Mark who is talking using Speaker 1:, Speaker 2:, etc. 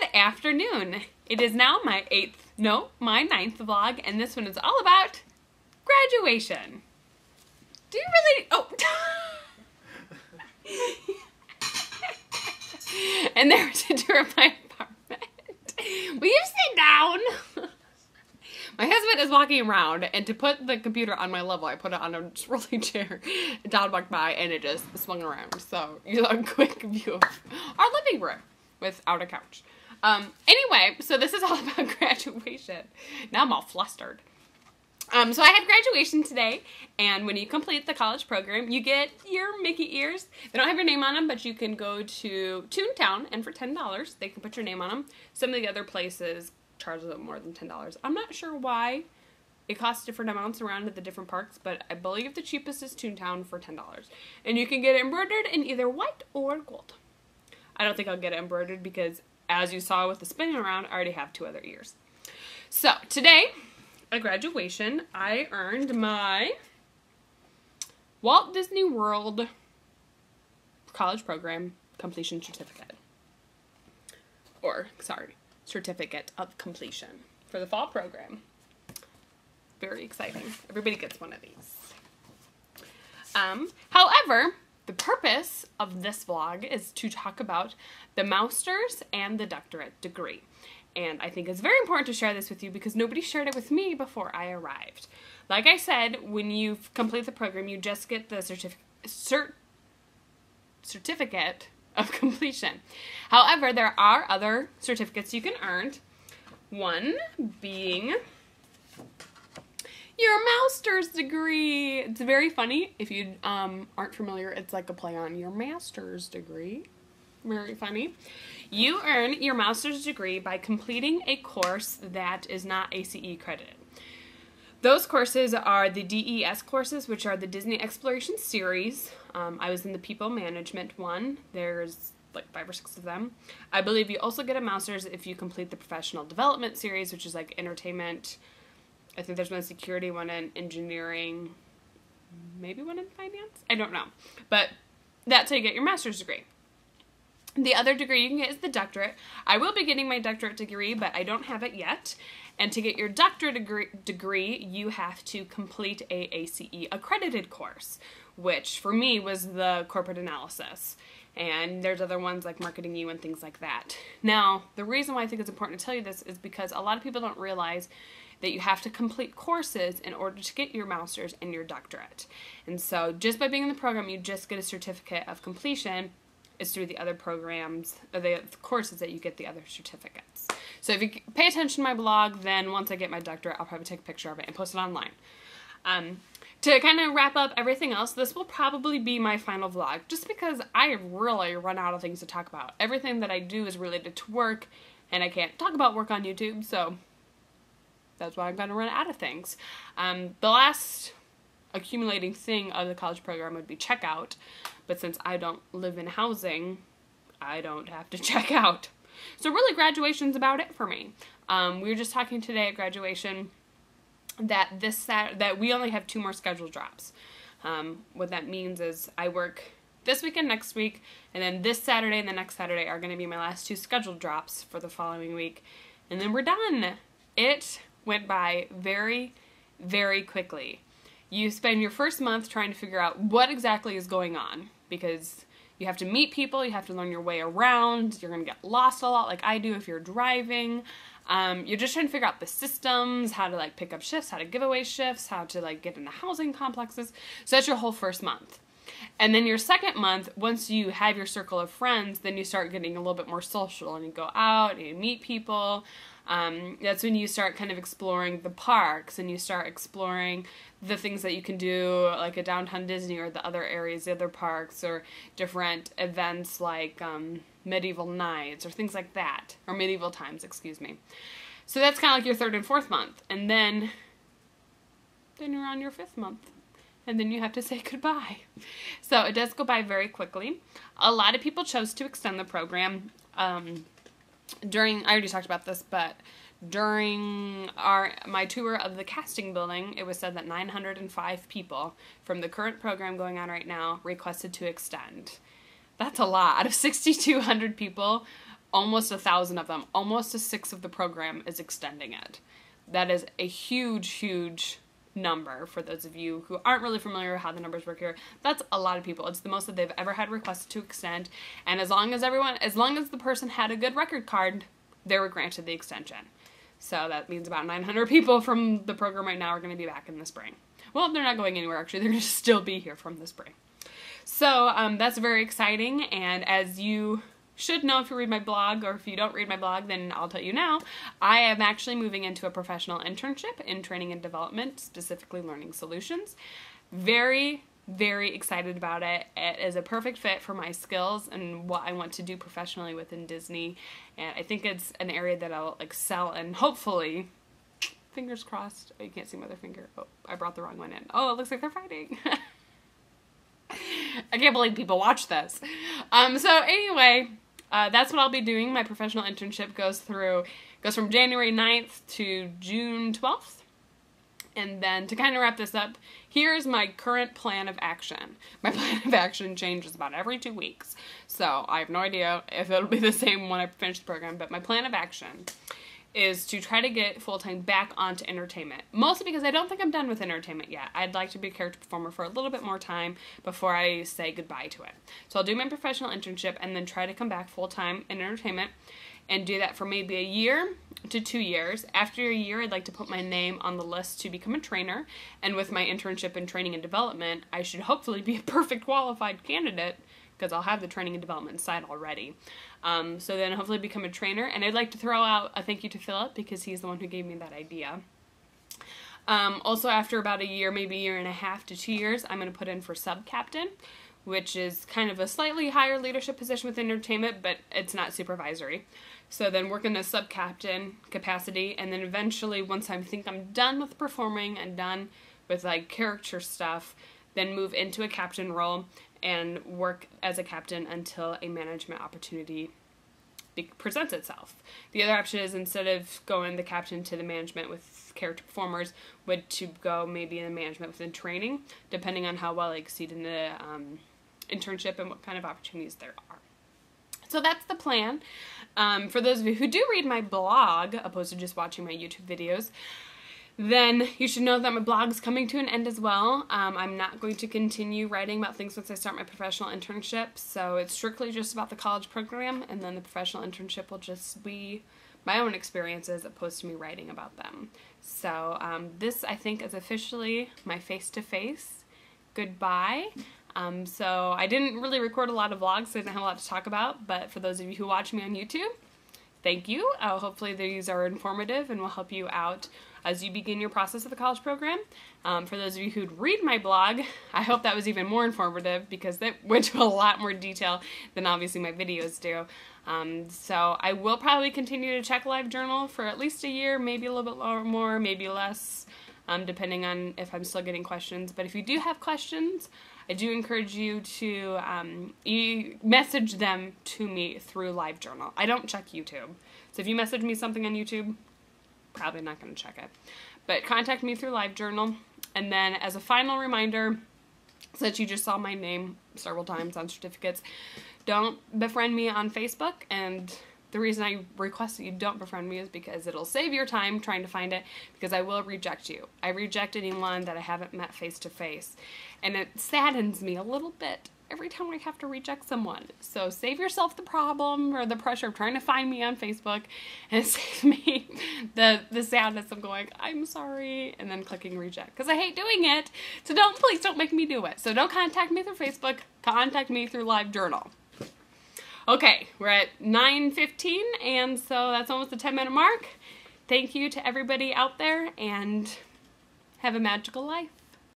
Speaker 1: Good afternoon. It is now my ninth vlog, and this one is all about graduation. Do you really? Oh. And there was a door of my apartment. Will you sit down? My husband is walking around, and to put the computer on my level, I put it on a rolling chair. Dad walked by, and it just swung around. So you saw a quick view of our living room without a couch. Anyway, so this is all about graduation. Now I'm all flustered. So I had graduation today, and when you complete the college program, you get your Mickey ears. They don't have your name on them, but you can go to Toontown, and for $10, they can put your name on them. Some of the other places charge them more than $10. I'm not sure why it costs different amounts around at the different parks, but I believe the cheapest is Toontown for $10. And you can get it embroidered in either white or gold. I don't think I'll get it embroidered because, as you saw with the spinning around, I already have 2 other ears. So today, at graduation, I earned my Walt Disney World College Program Completion Certificate. Or, sorry, Certificate of Completion for the fall program. Very exciting. Everybody gets one of these. However, the purpose of this vlog is to talk about the master's and the doctorate degree. And I think it's very important to share this with you because nobody shared it with me before I arrived. Like I said, when you complete the program, you just get the certificate of completion. However, there are other certificates you can earn. One being your master's degree. It's very funny. If you aren't familiar, it's like a play on your master's degree. Very funny. You earn your master's degree by completing a course that is not ACE credited. Those courses are the DES courses, which are the Disney Exploration Series. I was in the People Management one. There's like 5 or 6 of them. I believe you also get a master's if you complete the Professional Development Series, which is like entertainment. I think there's one in security, one in engineering, maybe one in finance. I don't know. But that's how you get your master's degree. The other degree you can get is the doctorate. I will be getting my doctorate degree, but I don't have it yet. And to get your doctorate degree, you have to complete a ACE accredited course, which for me was the corporate analysis. And there's other ones like Marketing U and things like that. Now, the reason why I think it's important to tell you this is because a lot of people don't realize that you have to complete courses in order to get your master's and your doctorate. And so just by being in the program, you just get a certificate of completion. Is through the other programs, or the courses that you get the other certificates. So if you pay attention to my blog, then once I get my doctorate, I'll probably take a picture of it and post it online. To kind of wrap up everything else, this will probably be my final vlog, just because I really run out of things to talk about. Everything that I do is related to work, and I can't talk about work on YouTube, so that's why I'm going to run out of things. The last accumulating thing of the college program would be checkout, but since I don't live in housing, I don't have to check out. So really, graduation's about it for me. We were just talking today at graduation that that we only have 2 more scheduled drops. What that means is I work this week and next week, and then this Saturday and the next Saturday are going to be my last 2 scheduled drops for the following week, and then we're done. It went by very, very quickly. You spend your first month trying to figure out what exactly is going on because you have to meet people, you have to learn your way around, you're going to get lost a lot like I do if you're driving. You're just trying to figure out the systems, how to like pick up shifts, how to give away shifts, how to like get into housing complexes. So that's your whole first month. And then your second month, once you have your circle of friends, then you start getting a little bit more social and you go out and you meet people. That's when you start kind of exploring the parks and you start exploring the things that you can do like at Downtown Disney or the other areas, the other parks, or different events like medieval nights or things like that, or medieval times, excuse me. So that's kind of like your 3rd and 4th month, and then you're on your 5th month. And then you have to say goodbye. So it does go by very quickly. A lot of people chose to extend the program. I already talked about this, but during my tour of the casting building, it was said that 905 people from the current program going on right now requested to extend. That's a lot. Out of 6,200 people, almost 1,000 of them, almost a sixth of the program is extending it. That is a huge, huge number for those of you who aren't really familiar with how the numbers work here. That's a lot of people. It's the most that they've ever had requested to extend, and as long as the person had a good record card, they were granted the extension. So that means about 900 people from the program right now are going to be back in the spring. Well, they're not going anywhere, actually. They're going to still be here from the spring. So that's very exciting, and as you should know if you read my blog, or if you don't read my blog, then I'll tell you now, I am actually moving into a professional internship in training and development, specifically learning solutions. Very, very excited about it. It is a perfect fit for my skills and what I want to do professionally within Disney, and I think it's an area that I'll excel in, hopefully. Fingers crossed. Oh, you can't see my other finger. Oh, I brought the wrong one in. Oh, it looks like they're fighting. I can't believe people watch this. So anyway, that's what I'll be doing. My professional internship goes from January 9th to June 12th. And then to kind of wrap this up, here's my current plan of action. My plan of action changes about every 2 weeks. So I have no idea if it'll be the same when I finish the program, but my plan of action is to try to get full-time back onto entertainment. Mostly because I don't think I'm done with entertainment yet. I'd like to be a character performer for a little bit more time before I say goodbye to it. So I'll do my professional internship and then try to come back full-time in entertainment and do that for maybe a year to 2 years. After a year, I'd like to put my name on the list to become a trainer, and with my internship in training and development, I should hopefully be a perfect qualified candidate because I'll have the training and development side already. So then hopefully become a trainer, and I'd like to throw out a thank you to Philip because he's the one who gave me that idea. Also, after about a year, maybe a year and a half to 2 years, I'm going to put in for sub-captain, which is kind of a slightly higher leadership position within entertainment, but it's not supervisory. So then work in a sub-captain capacity, and then eventually, once I think I'm done with performing and done with like character stuff, then move into a captain role and work as a captain until a management opportunity presents itself. The other option is, instead of going the captain to the management with character performers, would to go maybe in the management within training, depending on how well I exceed in the internship and what kind of opportunities there are. So that's the plan. For those of you who do read my blog, opposed to just watching my YouTube videos, then you should know that my blog is coming to an end as well. I'm not going to continue writing about things once I start my professional internship, so it's strictly just about the college program, and then the professional internship will just be my own experiences opposed to me writing about them. So this, I think, is officially my face-to-face goodbye. So I didn't really record a lot of vlogs, so I didn't have a lot to talk about, but for those of you who watch me on YouTube, thank you. Hopefully these are informative and will help you out as you begin your process of the college program. For those of you who'd read my blog, I hope that was even more informative because that went to a lot more detail than obviously my videos do. So I will probably continue to check LiveJournal for at least a year, maybe a little bit more, maybe less, depending on if I'm still getting questions. But if you do have questions, I do encourage you to message them to me through LiveJournal. I don't check YouTube. So if you message me something on YouTube, probably not going to check it. But contact me through LiveJournal. And then as a final reminder, so that you just saw my name several times on certificates, don't befriend me on Facebook. And the reason I request that you don't befriend me is because it'll save your time trying to find it, because I will reject you. I reject anyone that I haven't met face to face. And it saddens me a little bit every time I have to reject someone. So save yourself the problem or the pressure of trying to find me on Facebook, and save me the sadness of going, I'm sorry, and then clicking reject, because I hate doing it. So please don't make me do it. So don't contact me through Facebook, contact me through LiveJournal. Okay, we're at 9:15, and so that's almost the 10-minute mark. Thank you to everybody out there, and have a magical life.